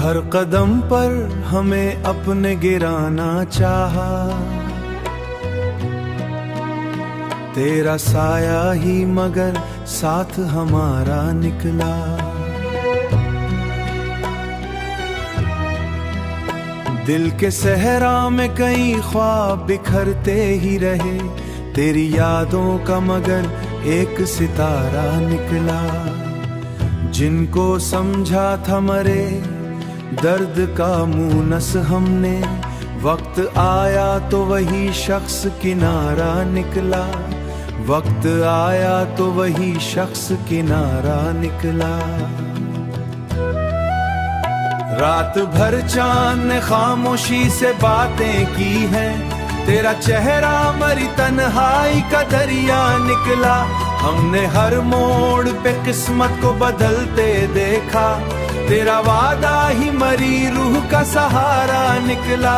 हर कदम पर हमें अपने गिराना चाहा, तेरा साया ही मगर साथ हमारा निकला। दिल के सहरा में कई ख्वाब बिखरते ही रहे, तेरी यादों का मगर एक सितारा निकला। जिनको समझा था मरे दर्द का मुनस हमने, वक्त आया तो वही शख्स किनारा निकला। वक्त आया तो वही शख्स किनारा निकला। रात भर चांद ने खामोशी से बातें की हैं, तेरा चेहरा मरी तन्हाई का दरिया निकला। हमने हर मोड़ पे किस्मत को बदलते देखा, तेरा वादा ही मरी रूह का सहारा निकला।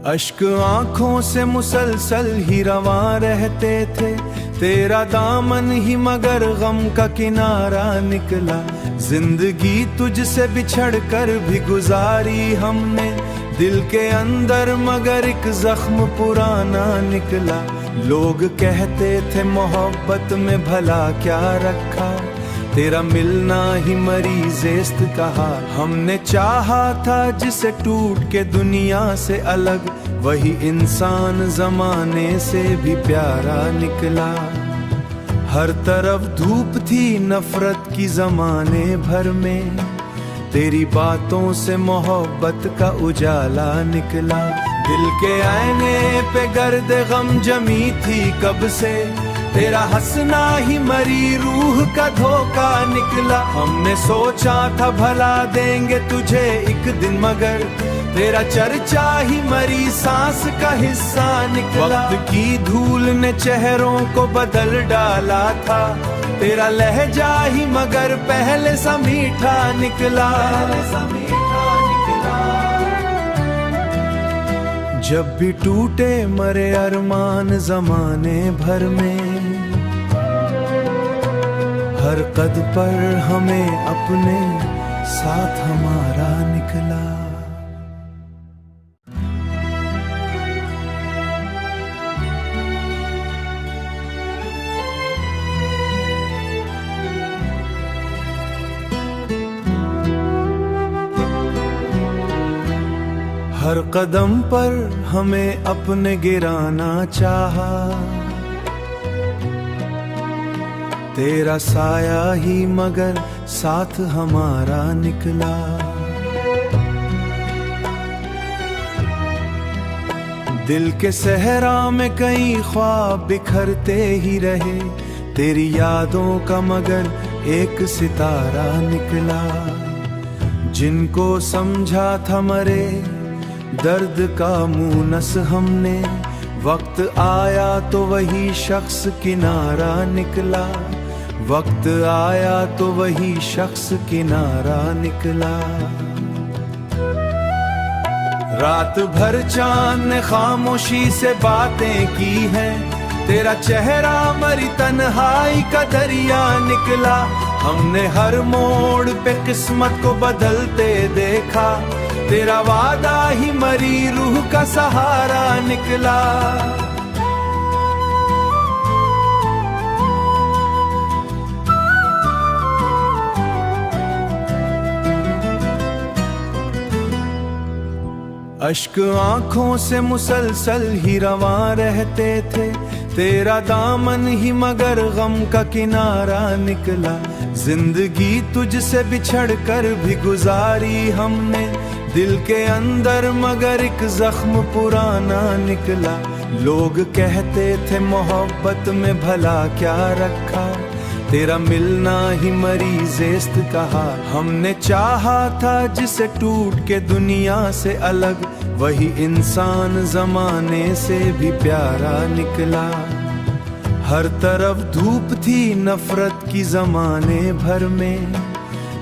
अश्क आंखों से मुसलसल ही रवां रहते थे, तेरा दामन ही मगर गम का किनारा निकला। जिंदगी तुझसे बिछड़ कर भी गुजारी हमने, दिल के अंदर मगर एक जख्म पुराना निकला। लोग कहते थे मोहब्बत में भला क्या रखा, तेरा मिलना ही मरीज़ेस्त कहा। हमने चाहा था जिसे टूट के दुनिया से अलग, वही इंसान जमाने से भी प्यारा निकला। हर तरफ धूप थी नफरत की जमाने भर में, तेरी बातों से मोहब्बत का उजाला निकला। दिल के आईने पे गर्द गम जमी थी कब से, तेरा हंसना ही मरी रूह का धोखा निकला। हमने सोचा था भला देंगे तुझे एक दिन, मगर तेरा चर्चा ही मरी सांस का हिस्सा निकला। वक्त की धूल ने चेहरों को बदल डाला था, तेरा लहजा ही मगर पहले सा मीठा निकला। जब भी टूटे मरे अरमान जमाने भर में, हर कद पर हमें अपने साथ हमारा निकला। हर कदम पर हमें अपने गिराना चाहा, तेरा साया ही मगर साथ हमारा निकला। दिल के सहरा में कई ख्वाब बिखरते ही रहे, तेरी यादों का मगर एक सितारा निकला। जिनको समझा था मरे दर्द का मुनस हमने, वक्त आया तो वही शख्स किनारा निकला। वक्त आया तो वही शख्स किनारा निकला। रात भर चांद ने खामोशी से बातें की हैं, तेरा चेहरा मरी तन्हाई का दरिया निकला। हमने हर मोड़ पे किस्मत को बदलते देखा, तेरा वादा ही मरी रूह का सहारा निकला। अश्क आंखों से मुसलसल ही रवां रहते थे, तेरा दामन ही मगर गम का किनारा निकला। जिंदगी तुझसे बिछड़ कर भी गुजारी हमने, दिल के अंदर मगर एक जख्म पुराना निकला। लोग कहते थे मोहब्बत में भला क्या रखा, तेरा मिलना ही मरीज़ेस्त कहा। हमने चाहा था जिसे टूट के दुनिया से अलग, वही इंसान जमाने से भी प्यारा निकला। हर तरफ धूप थी नफरत की जमाने भर में,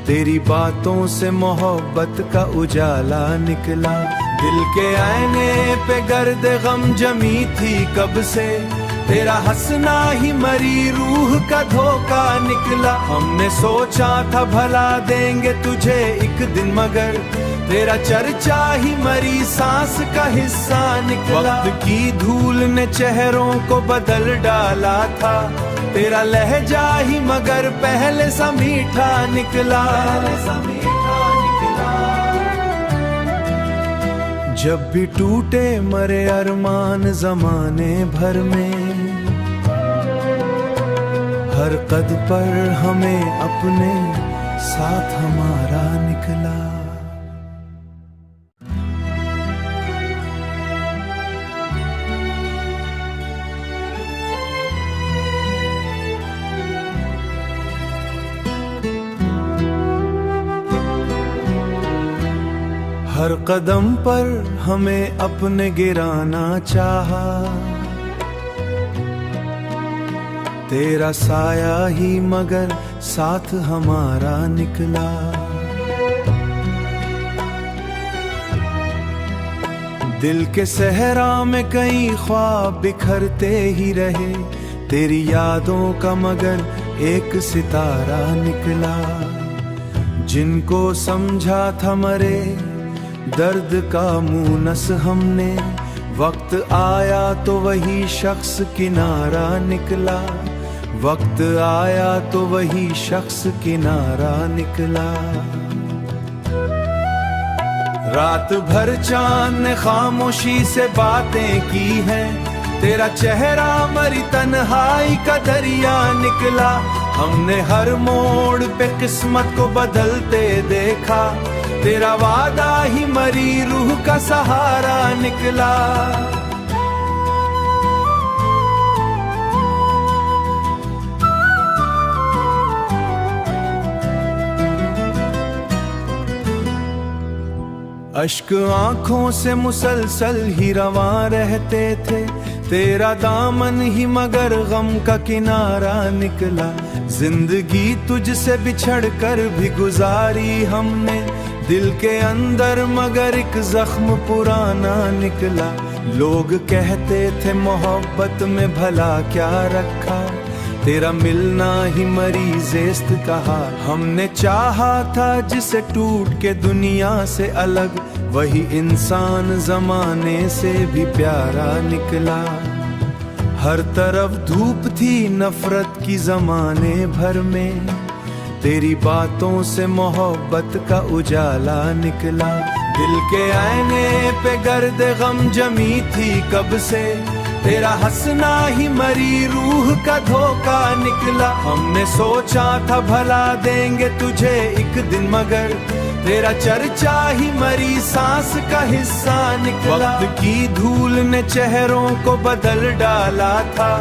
तेरी बातों से मोहब्बत का उजाला निकला। दिल के आईने पे गर्द गम जमी थी कब से, तेरा हंसना ही मरी रूह का धोखा निकला। हमने सोचा था भला देंगे तुझे एक दिन, मगर तेरा चर्चा ही मरी सांस का हिस्सा निकला। वक्त की धूल ने चेहरों को बदल डाला था, तेरा लहजा ही मगर पहले सा मीठा निकला। जब भी टूटे मरे अरमान जमाने भर में, हर कद पर हमें अपने साथ हमारा निकला। हर कदम पर हमें अपने गिराना चाहा, तेरा साया ही मगर साथ हमारा निकला। दिल के सहरा में कई ख्वाब बिखरते ही रहे, तेरी यादों का मगर एक सितारा निकला। जिनको समझा था मरे दर्द का मुनस हमने, वक्त आया तो वही शख्स किनारा निकला। वक्त आया तो वही शख्स किनारा निकला। रात भर चांद ने खामोशी से बातें की हैं, तेरा चेहरा मरी तन्हाई का दरिया निकला। हमने हर मोड़ पे किस्मत को बदलते देखा, तेरा वादा ही मरी रूह का सहारा निकला। अश्क आंखों से मुसलसल ही रवा रहते थे, तेरा दामन ही मगर गम का किनारा निकला। जिंदगी तुझसे बिछड़ कर भी गुजारी हमने, दिल के अंदर मगर एक जख्म पुराना निकला। लोग कहते थे मोहब्बत में भला क्या रखा, तेरा मिलना ही मरी ज़ेस्त कहा। हमने चाहा था जिसे टूट के दुनिया से अलग, वही इंसान जमाने से भी प्यारा निकला। हर तरफ धूप थी नफरत की जमाने भर में, तेरी बातों से मोहब्बत का उजाला निकला। दिल के आईने पे गर्द गम जमी थी कब से, तेरा हंसना ही मरी रूह का धोखा निकला। हमने सोचा था भला देंगे तुझे एक दिन, मगर तेरा चर्चा ही मरी सांस का हिस्सा निकला। वक्त की धूल ने चेहरों को बदल डाला था,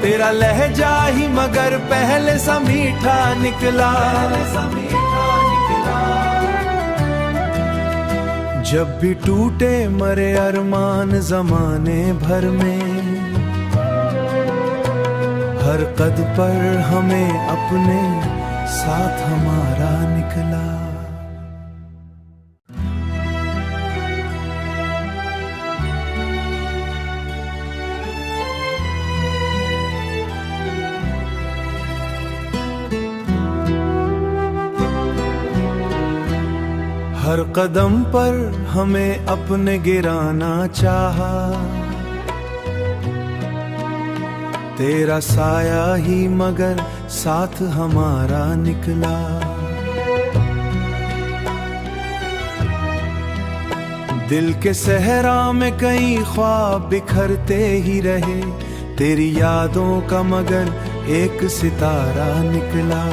तेरा लहजा ही मगर पहले सा मीठा निकला। जब भी टूटे मरे अरमान जमाने भर में, हर कद पर हमें अपने साथ हमारा निकला। हर कदम पर हमें अपने गिराना चाहा, तेरा साया ही मगर साथ हमारा निकला। दिल के सहरा में कई ख्वाब बिखरते ही रहे, तेरी यादों का मगर एक सितारा निकला।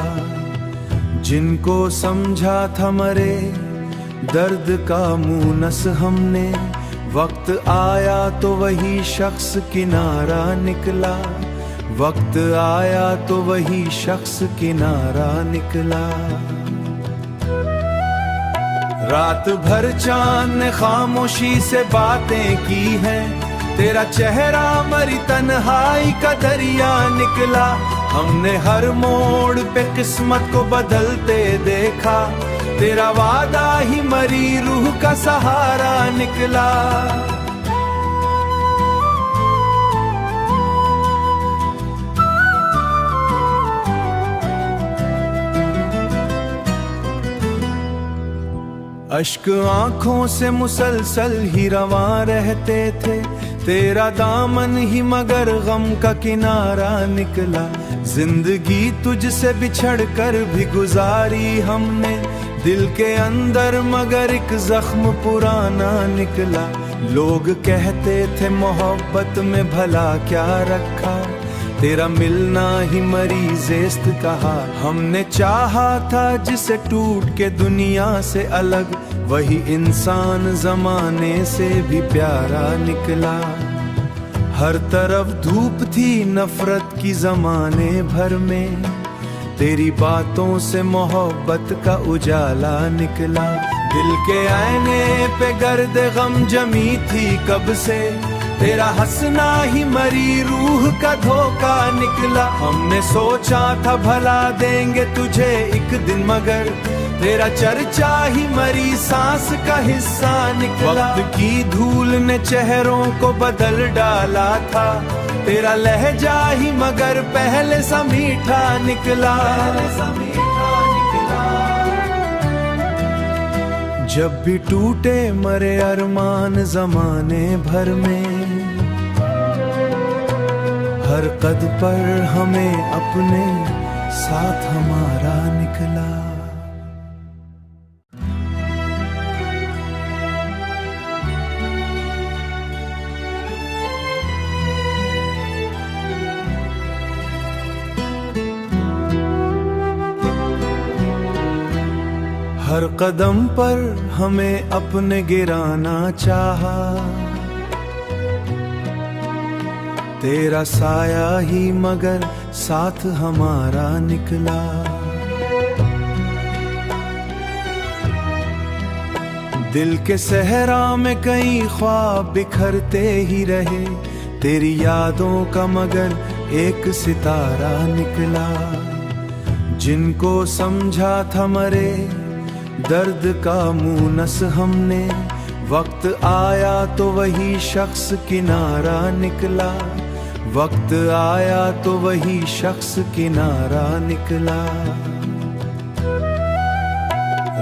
जिनको समझा था मरे दर्द का मुनस हमने, वक्त आया तो वही शख्स किनारा निकला। वक्त आया तो वही शख्स किनारा निकला। रात भर चांद ने खामोशी से बातें की हैं, तेरा चेहरा मरी तन्हाई का दरिया निकला। हमने हर मोड़ पे किस्मत को बदलते देखा, तेरा वादा ही मरी रूह का सहारा निकला। अश्क आंखों से मुसलसल ही रवा रहते थे, तेरा दामन ही मगर गम का किनारा निकला। जिंदगी तुझसे बिछड़ कर भी गुजारी हमने, दिल के अंदर मगर एक जख्म पुराना निकला। लोग कहते थे मोहब्बत में भला क्या रखा, तेरा मिलना ही मरीज़ेस्त कहा। हमने चाहा था जिसे टूट के दुनिया से अलग, वही इंसान जमाने से भी प्यारा निकला। हर तरफ धूप थी नफरत की जमाने भर में, तेरी बातों से मोहब्बत का उजाला निकला। दिल के आईने पे गर्द गम जमी थी कब से, तेरा हंसना ही मरी रूह का धोखा निकला। हमने सोचा था भला देंगे तुझे एक दिन, मगर तेरा चर्चा ही मरी सांस का हिस्सा निकला। वक्त की धूल ने चेहरों को बदल डाला था, तेरा लहजा ही मगर पहले सा मीठा निकला। जब भी टूटे मरे अरमान जमाने भर में, हर कद पर हमें अपने साथ हमारा निकला। हर कदम पर हमें अपने गिराना चाहा, तेरा साया ही मगर साथ हमारा निकला। दिल के सहरा में कई ख्वाब बिखरते ही रहे, तेरी यादों का मगर एक सितारा निकला। जिनको समझा था मरे दर्द का मुनस हमने, वक्त आया तो वही शख्स किनारा निकला। वक्त आया तो वही शख्स किनारा निकला।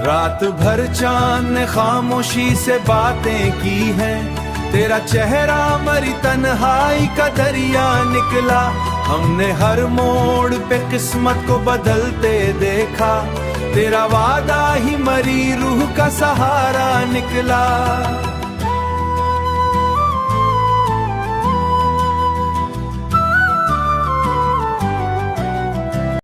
रात भर चांद ने खामोशी से बातें की हैं, तेरा चेहरा मरी तन्हाई का दरिया निकला। हमने हर मोड़ पे किस्मत को बदलते देखा, तेरा वादा ही मरी रूह का सहारा निकला।